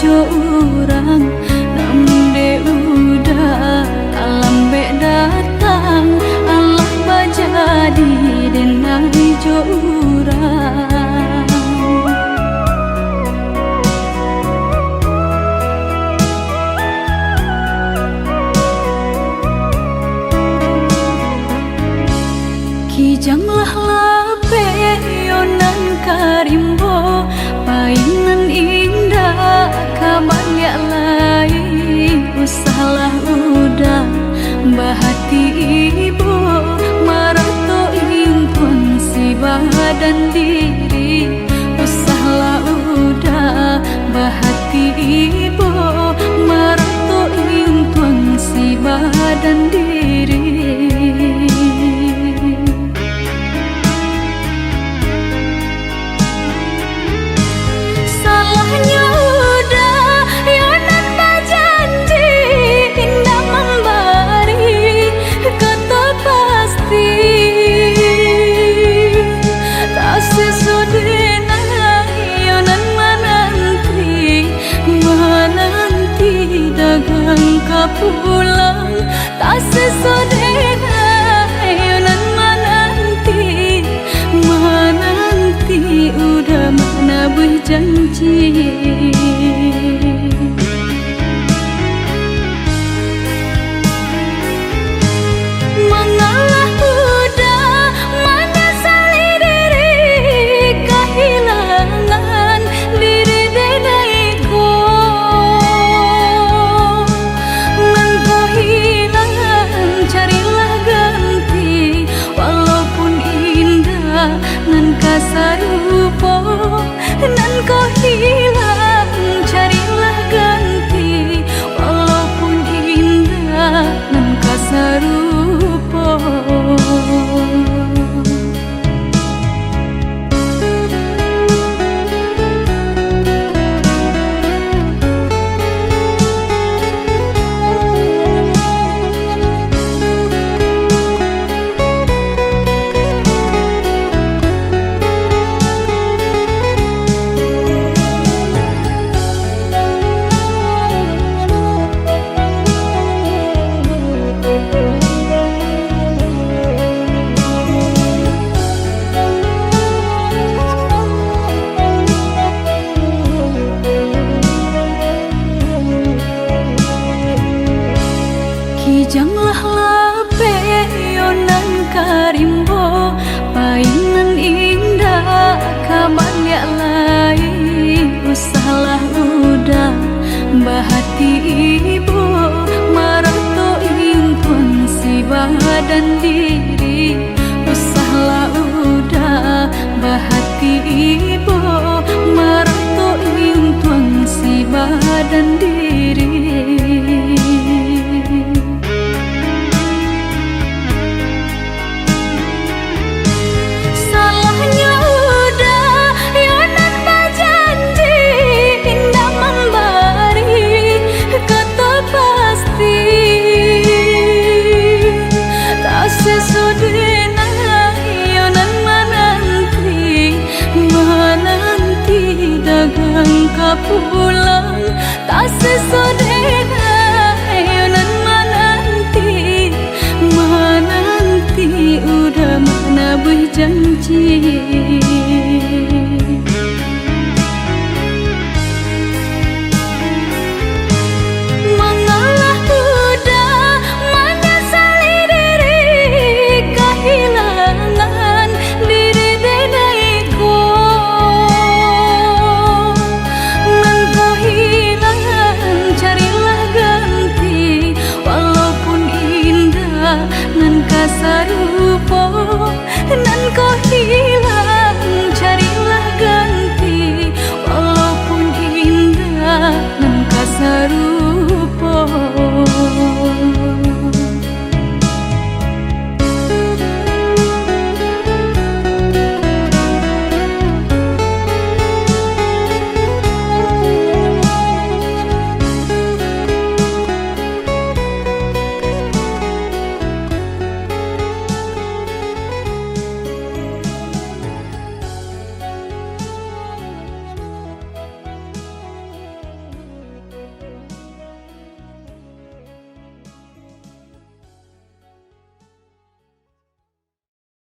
jo urang namun de udah alam be datang Allah bajadi denai jo urang kijanglah lape yonan karimbo painan indah kabalya lai usahlah udah bahati ibu marato impun si badan diri usahlah udah bahati ibu marato impun si badan diri pulang tak sesodena yonan menanti udah mana berjanji mengalah udah mana sali diri kehilangan diri denaiku nan kasarupo nan kau hilang carilah ganti walaupun indah nan kasarupo kijanglah lape yonan karimbo painan indah kabalya lai usahlah udah bahati ibu marato impun si badan diri usahlah udah bahati ibu marato impun si badan diri pulang tak sesodena yonan menanti udah mana berjanji